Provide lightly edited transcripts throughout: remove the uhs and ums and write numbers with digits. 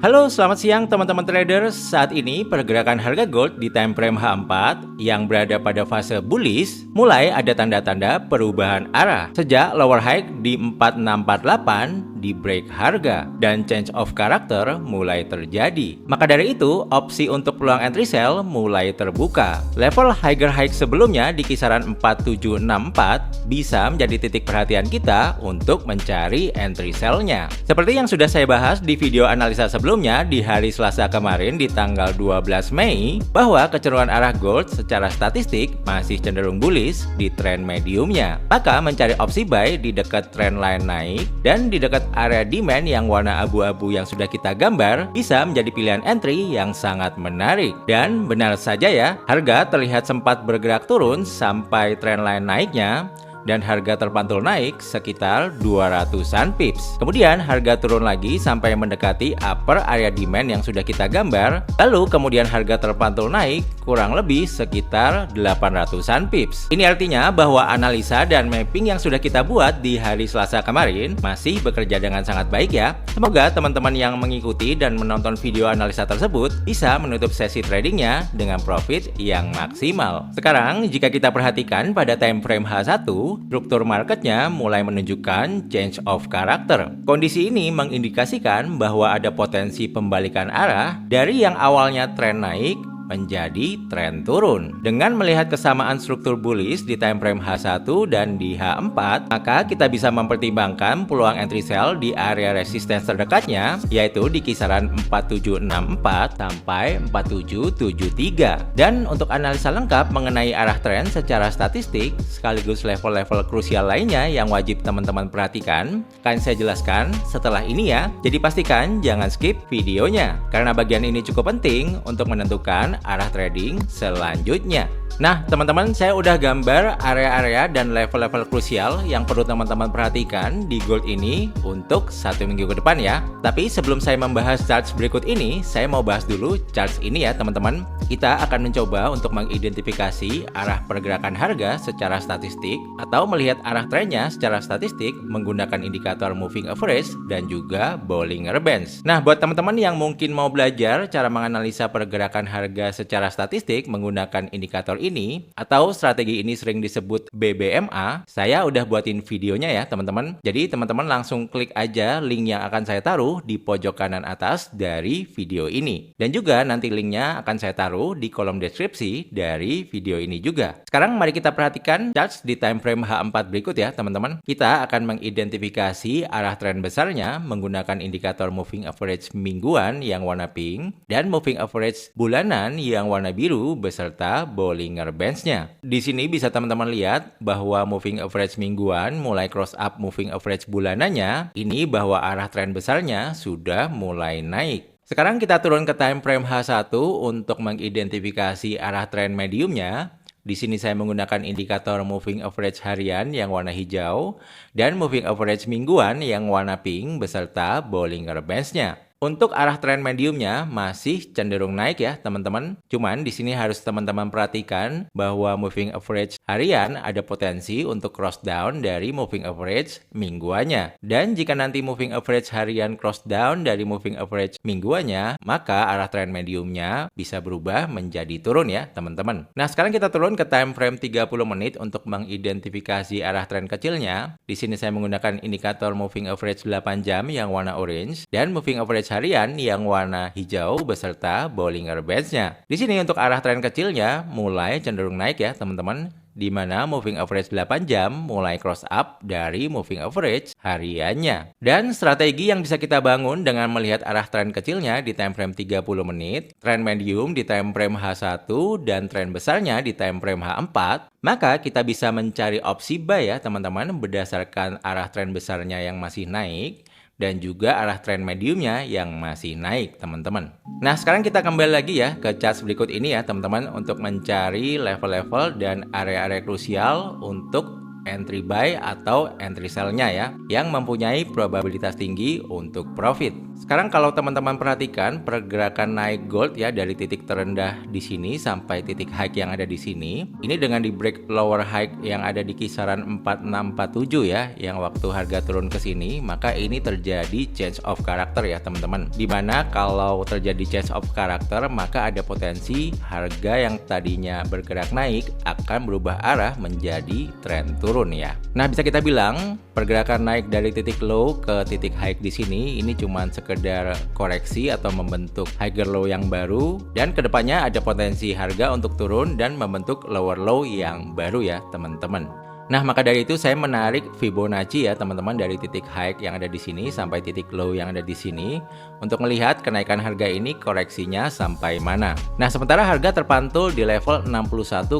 Halo, selamat siang teman-teman traders. Saat ini pergerakan harga gold di time frame H4 yang berada pada fase bullish mulai ada tanda-tanda perubahan arah. Sejak lower high di 4648 di break harga dan change of character mulai terjadi. Maka dari itu, opsi untuk peluang entry sell mulai terbuka. Level higher high sebelumnya di kisaran 4764 bisa menjadi titik perhatian kita untuk mencari entry sell-nya. Seperti yang sudah saya bahas di video analisa sebelumnya di hari Selasa kemarin di tanggal 12 Mei, bahwa kecenderungan arah gold secara statistik masih cenderung bullish di trend mediumnya. Maka mencari opsi buy di dekat trend line naik dan di dekat area demand yang warna abu-abu yang sudah kita gambar bisa menjadi pilihan entry yang sangat menarik. Dan benar saja ya, harga terlihat sempat bergerak turun sampai trend line naiknya dan harga terpantul naik sekitar 200-an pips. Kemudian harga turun lagi sampai mendekati upper area demand yang sudah kita gambar. Lalu kemudian harga terpantul naik kurang lebih sekitar 800-an pips. Ini artinya bahwa analisa dan mapping yang sudah kita buat di hari Selasa kemarin masih bekerja dengan sangat baik ya. Semoga teman-teman yang mengikuti dan menonton video analisa tersebut bisa menutup sesi tradingnya dengan profit yang maksimal. Sekarang jika kita perhatikan pada time frame H1, struktur marketnya mulai menunjukkan change of character. Kondisi ini mengindikasikan bahwa ada potensi pembalikan arah dari yang awalnya tren naik menjadi tren turun. Dengan melihat kesamaan struktur bullish di time frame H1 dan di H4, maka kita bisa mempertimbangkan peluang entry sell di area resistance terdekatnya, yaitu di kisaran 4764 sampai 4773. Dan untuk analisa lengkap mengenai arah tren secara statistik sekaligus level-level krusial lainnya yang wajib teman-teman perhatikan, akan saya jelaskan setelah ini ya. Jadi pastikan jangan skip videonya karena bagian ini cukup penting untuk menentukan arah trading selanjutnya. Nah teman-teman, saya udah gambar area-area dan level-level krusial yang perlu teman-teman perhatikan di gold ini untuk 1 minggu ke depan ya. Tapi sebelum saya membahas charts berikut ini, saya mau bahas dulu charts ini ya teman-teman. Kita akan mencoba untuk mengidentifikasi arah pergerakan harga secara statistik atau melihat arah trennya secara statistik menggunakan indikator moving average dan juga Bollinger Bands. Nah buat teman-teman yang mungkin mau belajar cara menganalisa pergerakan harga secara statistik menggunakan indikator ini atau strategi ini sering disebut BBMA, saya udah buatin videonya ya teman-teman. Jadi teman-teman langsung klik aja link yang akan saya taruh di pojok kanan atas dari video ini. Dan juga nanti linknya akan saya taruh di kolom deskripsi dari video ini juga. Sekarang mari kita perhatikan charts di time frame H4 berikut ya teman-teman. Kita akan mengidentifikasi arah tren besarnya menggunakan indikator moving average mingguan yang warna pink dan moving average bulanan yang warna biru beserta Bollinger Bands-nya. Di sini bisa teman-teman lihat bahwa moving average mingguan mulai cross up moving average bulanannya, ini bahwa arah tren besarnya sudah mulai naik. Sekarang kita turun ke time frame H1 untuk mengidentifikasi arah tren mediumnya. Di sini saya menggunakan indikator moving average harian yang warna hijau dan moving average mingguan yang warna pink beserta Bollinger Bands-nya. Untuk arah tren mediumnya masih cenderung naik ya teman-teman. Cuman di sini harus teman-teman perhatikan bahwa moving average harian ada potensi untuk cross down dari moving average mingguannya. Dan jika nanti moving average harian cross down dari moving average mingguannya, maka arah tren mediumnya bisa berubah menjadi turun ya teman-teman. Nah sekarang kita turun ke time frame 30 menit untuk mengidentifikasi arah tren kecilnya. Di sini saya menggunakan indikator moving average 8 jam yang warna orange dan moving average harian yang warna hijau beserta Bollinger Bands-nya. Di sini untuk arah tren kecilnya mulai cenderung naik ya teman-teman, di mana moving average 8 jam mulai cross up dari moving average hariannya. Dan strategi yang bisa kita bangun dengan melihat arah tren kecilnya di time frame 30 menit, tren medium di time frame H1 dan tren besarnya di time frame H4, maka kita bisa mencari opsi buy ya teman-teman berdasarkan arah tren besarnya yang masih naik dan juga arah tren mediumnya yang masih naik teman-teman. Nah sekarang kita kembali lagi ya ke charts berikut ini ya teman-teman untuk mencari level-level dan area-area krusial untuk entry buy atau entry sell-nya ya, yang mempunyai probabilitas tinggi untuk profit. Sekarang kalau teman-teman perhatikan pergerakan naik gold ya dari titik terendah di sini sampai titik high yang ada di sini, ini dengan di break lower high yang ada di kisaran 4647 ya, yang waktu harga turun ke sini, maka ini terjadi change of character ya teman-teman. Dimana kalau terjadi change of character, maka ada potensi harga yang tadinya bergerak naik akan berubah arah menjadi tren turun ya. Nah, bisa kita bilang pergerakan naik dari titik low ke titik high di sini ini cuma sekedar koreksi atau membentuk higher low yang baru, dan kedepannya ada potensi harga untuk turun dan membentuk lower low yang baru ya teman-teman. Nah, maka dari itu saya menarik Fibonacci ya teman-teman dari titik high yang ada di sini sampai titik low yang ada di sini untuk melihat kenaikan harga ini koreksinya sampai mana. Nah, sementara harga terpantul di level 61,8%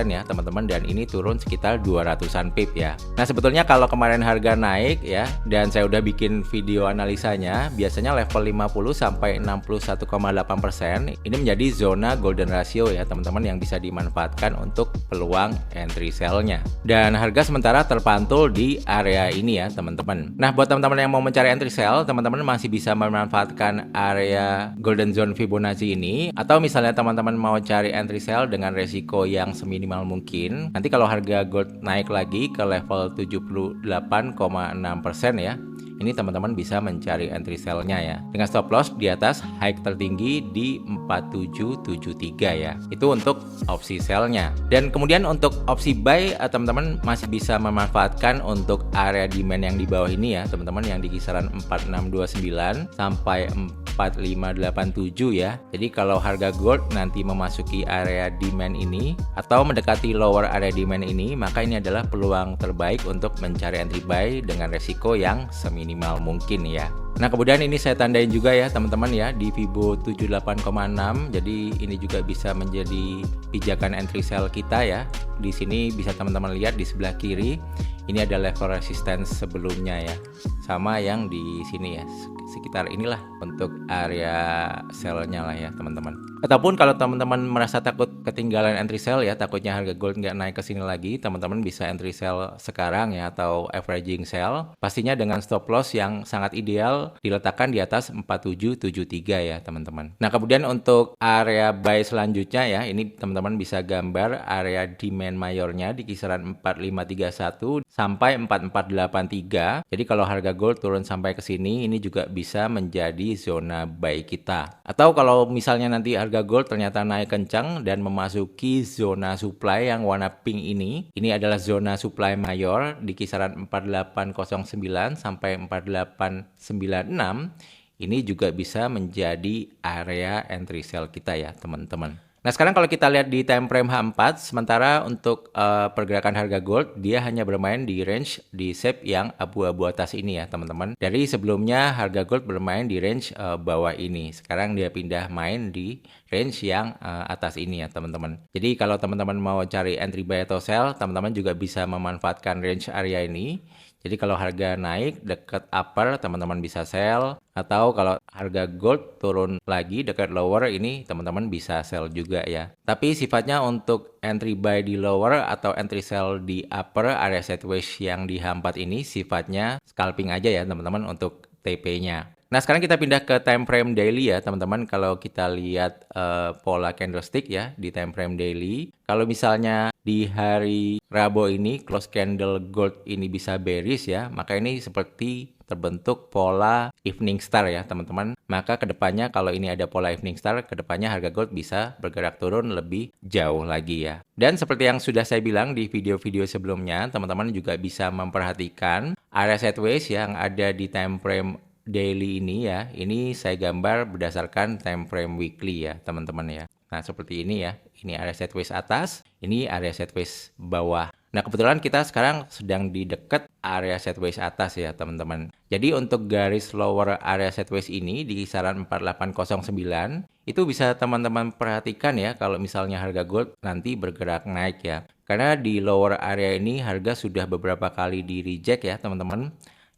ya teman-teman, dan ini turun sekitar 200-an pip ya. Nah, sebetulnya kalau kemarin harga naik ya, dan saya udah bikin video analisanya, biasanya level 50 sampai 61,8% ini menjadi zona golden ratio ya teman-teman, yang bisa dimanfaatkan untuk peluang entry sell-nya. Dan harga sementara terpantul di area ini ya teman-teman. Nah, buat teman-teman yang mau mencari entry sell, teman-teman masih bisa memanfaatkan area golden zone Fibonacci ini, atau misalnya teman-teman mau cari entry sell dengan resiko yang seminimal mungkin, nanti kalau harga gold naik lagi ke level 78,6% ya, ini teman-teman bisa mencari entry sell-nya ya, dengan stop loss di atas high tertinggi di 4773 ya. Itu untuk opsi sell-nya. Dan kemudian untuk opsi buy, teman-teman masih bisa memanfaatkan untuk area demand yang di bawah ini ya teman-teman, yang di kisaran 4629 sampai 4587 ya. Jadi kalau harga gold nanti memasuki area demand ini atau mendekati lower area demand ini, maka ini adalah peluang terbaik untuk mencari entry buy dengan resiko yang seminimal mungkin ya. Nah, kemudian ini saya tandain juga ya teman-teman ya di Fibo 78,6. Jadi ini juga bisa menjadi pijakan entry sell kita ya. Di sini bisa teman-teman lihat di sebelah kiri, ini ada level resistance sebelumnya ya, sama yang di sini ya, sekitar inilah untuk area sell-nya lah ya teman-teman. Ataupun kalau teman-teman merasa takut ketinggalan entry sell ya, takutnya harga gold nggak naik ke sini lagi, teman-teman bisa entry sell sekarang ya, atau averaging sell, pastinya dengan stop loss yang sangat ideal diletakkan di atas 4773 ya teman-teman. Nah, kemudian untuk area buy selanjutnya ya, ini teman-teman bisa gambar area demand mayornya di kisaran 4531 sampai 4483. Jadi kalau harga gold turun sampai ke sini, ini juga bisa menjadi zona buy kita. Atau kalau misalnya nanti harga gold ternyata naik kencang dan memasuki zona supply yang warna pink ini adalah zona supply mayor di kisaran 4809 sampai 4896. Ini juga bisa menjadi area entry sell kita ya teman-teman. Nah, sekarang kalau kita lihat di time frame H4, sementara untuk pergerakan harga gold, dia hanya bermain di range di shape yang abu-abu atas ini ya teman-teman. Dari sebelumnya harga gold bermain di range bawah ini, sekarang dia pindah main di range yang atas ini ya teman-teman. Jadi kalau teman-teman mau cari entry buy atau sell, teman-teman juga bisa memanfaatkan range area ini. Jadi kalau harga naik dekat upper, teman-teman bisa sell, atau kalau harga gold turun lagi dekat lower, ini teman-teman bisa sell juga ya. Tapi sifatnya untuk entry buy di lower atau entry sell di upper area sideways yang di H4 ini sifatnya scalping aja ya teman-teman untuk TP-nya. Nah, sekarang kita pindah ke time frame daily ya teman-teman. Kalau kita lihat pola candlestick ya di time frame daily, kalau misalnya di hari Rabu ini close candle gold ini bisa bearish ya, maka ini seperti terbentuk pola evening star ya teman-teman. Maka kedepannya kalau ini ada pola evening star, kedepannya harga gold bisa bergerak turun lebih jauh lagi ya. Dan seperti yang sudah saya bilang di video-video sebelumnya, teman-teman juga bisa memperhatikan area sideways yang ada di time frame daily ini ya. Ini saya gambar berdasarkan time frame weekly ya teman-teman ya. Nah, seperti ini ya. Ini area sideways atas, ini area sideways bawah. Nah, kebetulan kita sekarang sedang di dekat area sideways atas ya teman-teman. Jadi untuk garis lower area sideways ini di kisaran 4809, itu bisa teman-teman perhatikan ya kalau misalnya harga gold nanti bergerak naik ya. Karena di lower area ini harga sudah beberapa kali di reject ya teman-teman.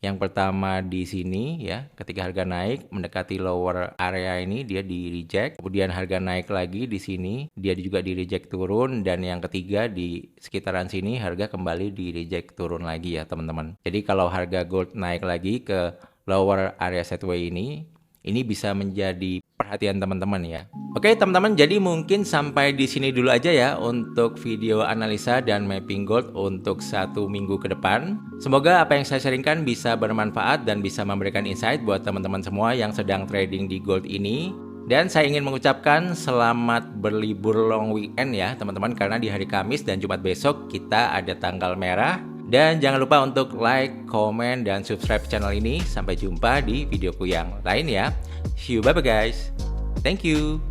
Yang pertama di sini ya, ketika harga naik mendekati lower area ini dia di reject. Kemudian harga naik lagi di sini, dia juga di reject turun, dan yang ketiga di sekitaran sini harga kembali di reject turun lagi ya, teman-teman. Jadi kalau harga gold naik lagi ke lower area sideway ini bisa menjadi perhatian teman-teman ya. Oke teman-teman, jadi mungkin sampai di sini dulu aja ya untuk video analisa dan mapping gold untuk 1 minggu ke depan. Semoga apa yang saya sharingkan bisa bermanfaat dan bisa memberikan insight buat teman-teman semua yang sedang trading di gold ini. Dan saya ingin mengucapkan selamat berlibur long weekend ya teman-teman, karena di hari Kamis dan Jumat besok kita ada tanggal merah. Dan jangan lupa untuk like, komen, dan subscribe channel ini. Sampai jumpa di videoku yang lain ya. See you, bye-bye guys. Thank you.